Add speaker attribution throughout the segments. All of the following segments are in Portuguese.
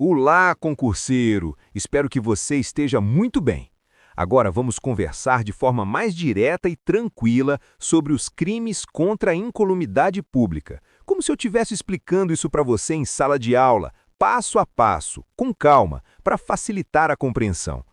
Speaker 1: Olá, concurseiro! Espero que você esteja muito bem. Agora vamos conversar de forma mais direta e tranquila sobre os crimes contra a incolumidade pública, como se eu estivesse explicando isso para você em sala de aula, passo a passo, com calma, para facilitar a compreensão.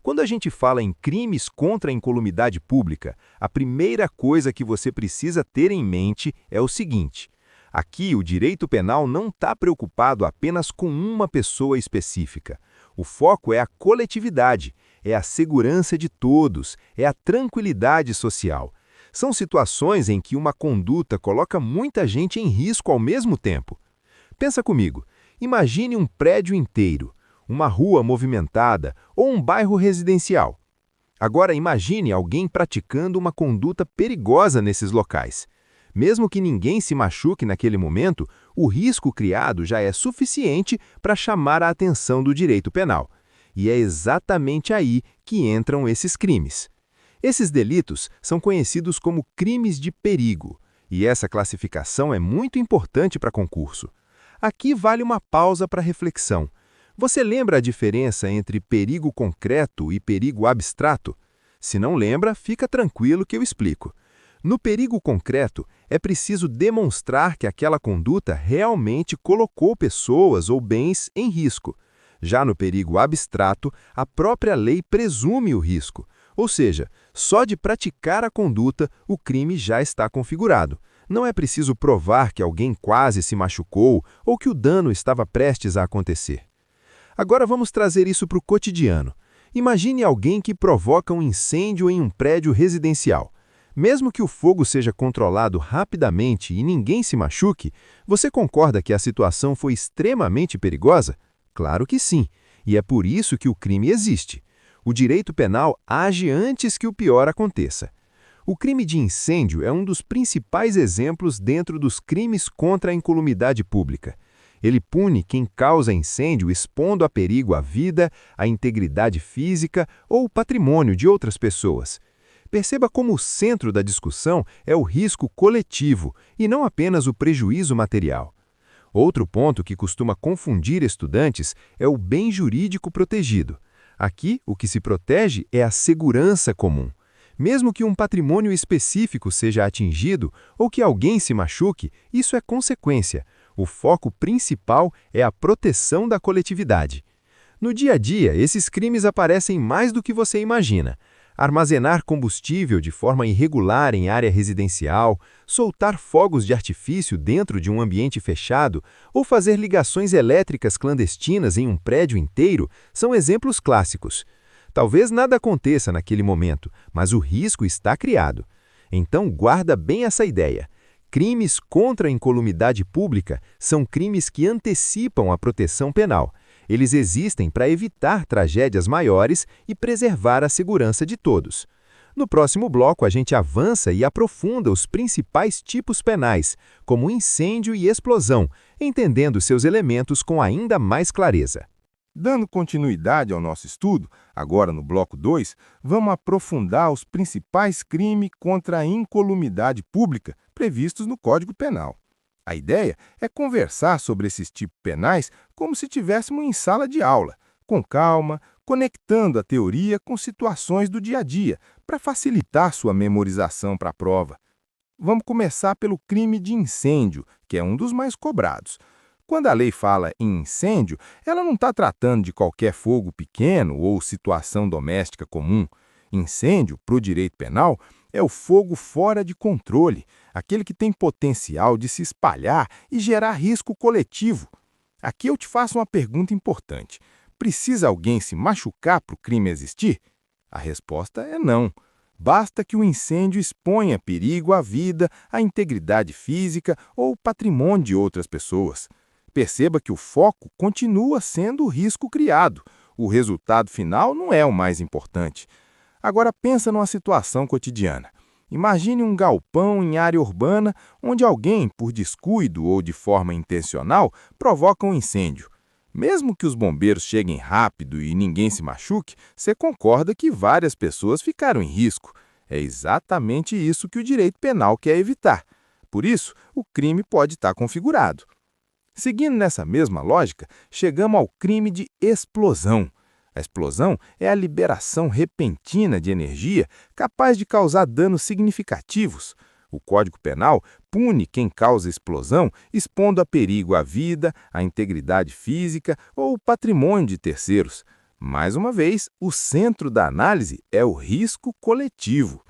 Speaker 1: Quando a gente fala em crimes contra a incolumidade pública, a primeira coisa que você precisa ter em mente é o seguinte: aqui o direito penal não está preocupado apenas com uma pessoa específica. O foco é a coletividade, é a segurança de todos, é a tranquilidade social. São situações em que uma conduta coloca muita gente em risco ao mesmo tempo. Pensa comigo, imagine um prédio inteiro, uma rua movimentada ou um bairro residencial. Agora imagine alguém praticando uma conduta perigosa nesses locais. Mesmo que ninguém se machuque naquele momento, o risco criado já é suficiente para chamar a atenção do direito penal. E é exatamente aí que entram esses crimes. Esses delitos são conhecidos como crimes de perigo, e essa classificação é muito importante para concurso. Aqui vale uma pausa para reflexão. Você lembra a diferença entre perigo concreto e perigo abstrato? Se não lembra, fica tranquilo que eu explico. No perigo concreto, é preciso demonstrar que aquela conduta realmente colocou pessoas ou bens em risco. Já no perigo abstrato, a própria lei presume o risco, ou seja, só de praticar a conduta, o crime já está configurado. Não é preciso provar que alguém quase se machucou ou que o dano estava prestes a acontecer. Agora vamos trazer isso para o cotidiano. Imagine alguém que provoca um incêndio em um prédio residencial. Mesmo que o fogo seja controlado rapidamente e ninguém se machuque, você concorda que a situação foi extremamente perigosa? Claro que sim, e é por isso que o crime existe. O direito penal age antes que o pior aconteça. O crime de incêndio é um dos principais exemplos dentro dos crimes contra a incolumidade pública. Ele pune quem causa incêndio expondo a perigo a vida, a integridade física ou o patrimônio de outras pessoas. Perceba como o centro da discussão é o risco coletivo e não apenas o prejuízo material. Outro ponto que costuma confundir estudantes é o bem jurídico protegido. Aqui, o que se protege é a segurança comum. Mesmo que um patrimônio específico seja atingido ou que alguém se machuque, isso é consequência. O foco principal é a proteção da coletividade. No dia a dia, esses crimes aparecem mais do que você imagina. Armazenar combustível de forma irregular em área residencial, soltar fogos de artifício dentro de um ambiente fechado ou fazer ligações elétricas clandestinas em um prédio inteiro são exemplos clássicos. Talvez nada aconteça naquele momento, mas o risco está criado. Então, guarda bem essa ideia. Crimes contra a incolumidade pública são crimes que antecipam a proteção penal. Eles existem para evitar tragédias maiores e preservar a segurança de todos. No próximo bloco, a gente avança e aprofunda os principais tipos penais, como incêndio e explosão, entendendo seus elementos com ainda mais clareza.
Speaker 2: Dando continuidade ao nosso estudo, agora no bloco 2, vamos aprofundar os principais crimes contra a incolumidade pública previstos no Código Penal. A ideia é conversar sobre esses tipos penais como se estivéssemos em sala de aula, com calma, conectando a teoria com situações do dia a dia, para facilitar sua memorização para a prova. Vamos começar pelo crime de incêndio, que é um dos mais cobrados. Quando a lei fala em incêndio, ela não está tratando de qualquer fogo pequeno ou situação doméstica comum. Incêndio, para o direito penal, é o fogo fora de controle, aquele que tem potencial de se espalhar e gerar risco coletivo. Aqui eu te faço uma pergunta importante. Precisa alguém se machucar para o crime existir? A resposta é não. Basta que o incêndio exponha perigo à vida, à integridade física ou patrimônio de outras pessoas. Perceba que o foco continua sendo o risco criado. O resultado final não é o mais importante. Agora pensa numa situação cotidiana. Imagine um galpão em área urbana onde alguém, por descuido ou de forma intencional, provoca um incêndio. Mesmo que os bombeiros cheguem rápido e ninguém se machuque, você concorda que várias pessoas ficaram em risco. É exatamente isso que o direito penal quer evitar. Por isso, o crime pode estar configurado. Seguindo nessa mesma lógica, chegamos ao crime de explosão. A explosão é a liberação repentina de energia capaz de causar danos significativos. O Código Penal pune quem causa explosão, expondo a perigo a vida, a integridade física ou o patrimônio de terceiros. Mais uma vez, o centro da análise é o risco coletivo.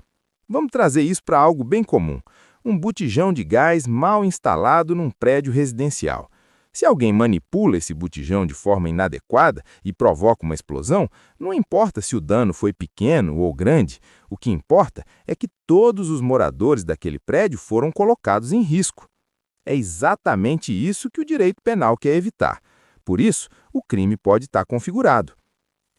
Speaker 2: Vamos trazer isso para algo bem comum: um botijão de gás mal instalado num prédio residencial. Se alguém manipula esse botijão de forma inadequada e provoca uma explosão, não importa se o dano foi pequeno ou grande, o que importa é que todos os moradores daquele prédio foram colocados em risco. É exatamente isso que o direito penal quer evitar. Por isso, o crime pode estar configurado.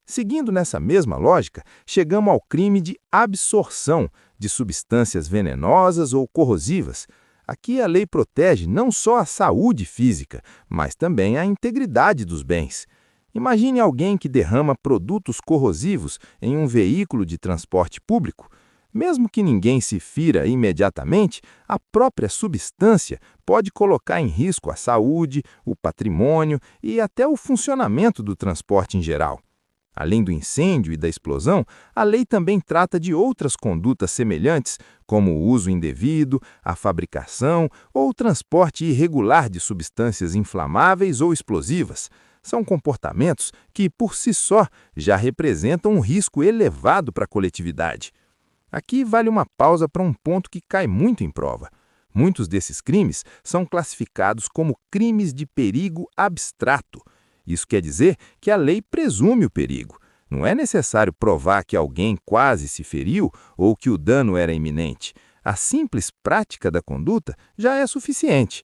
Speaker 2: Seguindo nessa mesma lógica, chegamos ao crime de absorção de substâncias venenosas ou corrosivas. Aqui a lei protege não só a saúde física, mas também a integridade dos bens. Imagine alguém que derrama produtos corrosivos em um veículo de transporte público. Mesmo que ninguém se fira imediatamente, a própria substância pode colocar em risco a saúde, o patrimônio e até o funcionamento do transporte em geral. Além do incêndio e da explosão, a lei também trata de outras condutas semelhantes, como o uso indevido, a fabricação ou o transporte irregular de substâncias inflamáveis ou explosivas. São comportamentos que, por si só, já representam um risco elevado para a coletividade. Aqui vale uma pausa para um ponto que cai muito em prova. Muitos desses crimes são classificados como crimes de perigo abstrato. Isso quer dizer que a lei presume o perigo. Não é necessário provar que alguém quase se feriu ou que o dano era iminente. A simples prática da conduta já é suficiente.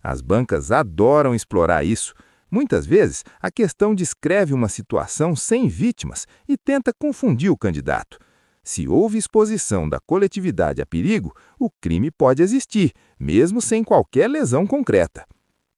Speaker 2: As bancas adoram explorar isso. Muitas vezes, a questão descreve uma situação sem vítimas e tenta confundir o candidato. Se houve exposição da coletividade a perigo, o crime pode existir, mesmo sem qualquer lesão concreta.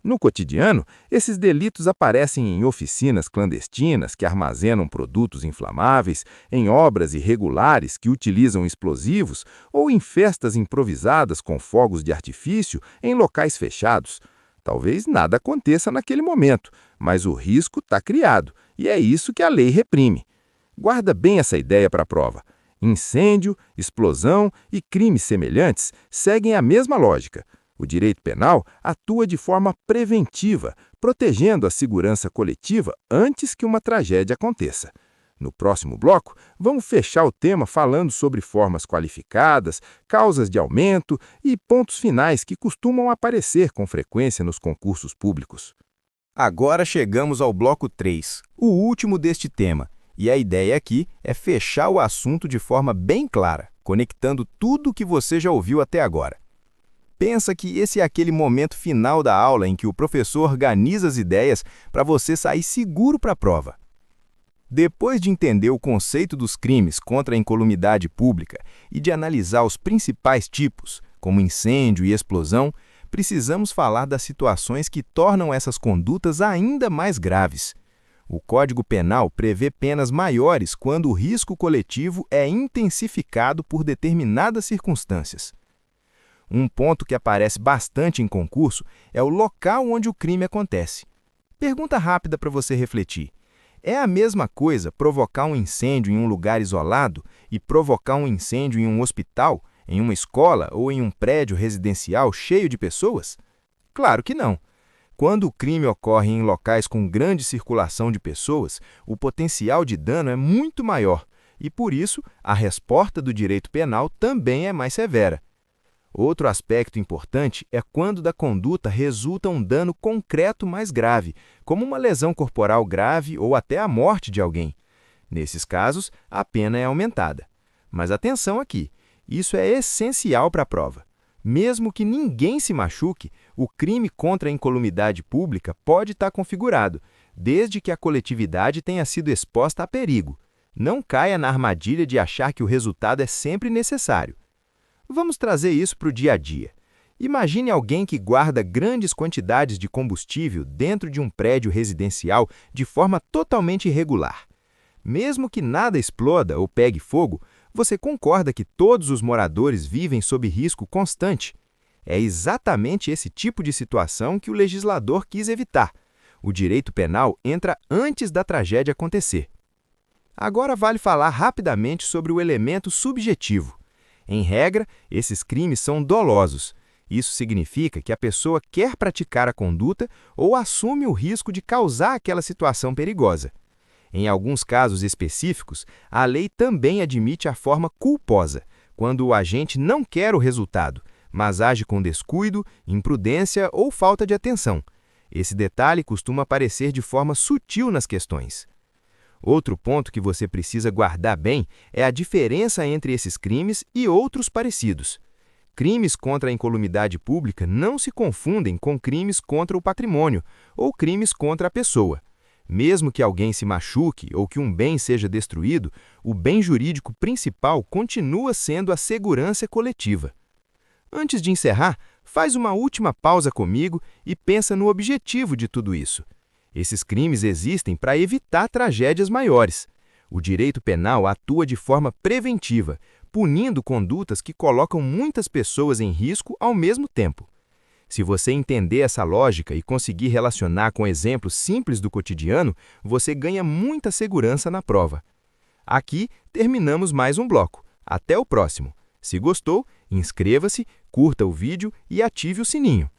Speaker 2: No cotidiano, esses delitos aparecem em oficinas clandestinas que armazenam produtos inflamáveis, em obras irregulares que utilizam explosivos ou em festas improvisadas com fogos de artifício em locais fechados. Talvez nada aconteça naquele momento, mas o risco está criado, e é isso que a lei reprime. Guarda bem essa ideia para a prova. Incêndio, explosão e crimes semelhantes seguem a mesma lógica. O direito penal atua de forma preventiva, protegendo a segurança coletiva antes que uma tragédia aconteça. No próximo bloco, vamos fechar o tema falando sobre formas qualificadas, causas de aumento e pontos finais que costumam aparecer com frequência nos concursos públicos.
Speaker 3: Agora chegamos ao bloco 3, o último deste tema, e a ideia aqui é fechar o assunto de forma bem clara, conectando tudo o que você já ouviu até agora. Pensa que esse é aquele momento final da aula em que o professor organiza as ideias para você sair seguro para a prova. Depois de entender o conceito dos crimes contra a incolumidade pública e de analisar os principais tipos, como incêndio e explosão, precisamos falar das situações que tornam essas condutas ainda mais graves. O Código Penal prevê penas maiores quando o risco coletivo é intensificado por determinadas circunstâncias. Um ponto que aparece bastante em concurso é o local onde o crime acontece. Pergunta rápida para você refletir. É a mesma coisa provocar um incêndio em um lugar isolado e provocar um incêndio em um hospital, em uma escola ou em um prédio residencial cheio de pessoas? Claro que não. Quando o crime ocorre em locais com grande circulação de pessoas, o potencial de dano é muito maior e, por isso, a resposta do direito penal também é mais severa. Outro aspecto importante é quando da conduta resulta um dano concreto mais grave, como uma lesão corporal grave ou até a morte de alguém. Nesses casos, a pena é aumentada. Mas atenção aqui, isso é essencial para a prova. Mesmo que ninguém se machuque, o crime contra a incolumidade pública pode estar configurado, desde que a coletividade tenha sido exposta a perigo. Não caia na armadilha de achar que o resultado é sempre necessário. Vamos trazer isso para o dia a dia. Imagine alguém que guarda grandes quantidades de combustível dentro de um prédio residencial de forma totalmente irregular. Mesmo que nada exploda ou pegue fogo, você concorda que todos os moradores vivem sob risco constante? É exatamente esse tipo de situação que o legislador quis evitar. O direito penal entra antes da tragédia acontecer. Agora vale falar rapidamente sobre o elemento subjetivo. Em regra, esses crimes são dolosos. Isso significa que a pessoa quer praticar a conduta ou assume o risco de causar aquela situação perigosa. Em alguns casos específicos, a lei também admite a forma culposa, quando o agente não quer o resultado, mas age com descuido, imprudência ou falta de atenção. Esse detalhe costuma aparecer de forma sutil nas questões. Outro ponto que você precisa guardar bem é a diferença entre esses crimes e outros parecidos. Crimes contra a incolumidade pública não se confundem com crimes contra o patrimônio ou crimes contra a pessoa. Mesmo que alguém se machuque ou que um bem seja destruído, o bem jurídico principal continua sendo a segurança coletiva. Antes de encerrar, faz uma última pausa comigo e pensa no objetivo de tudo isso. Esses crimes existem para evitar tragédias maiores. O direito penal atua de forma preventiva, punindo condutas que colocam muitas pessoas em risco ao mesmo tempo. Se você entender essa lógica e conseguir relacionar com exemplos simples do cotidiano, você ganha muita segurança na prova. Aqui terminamos mais um bloco. Até o próximo. Se gostou, inscreva-se, curta o vídeo e ative o sininho.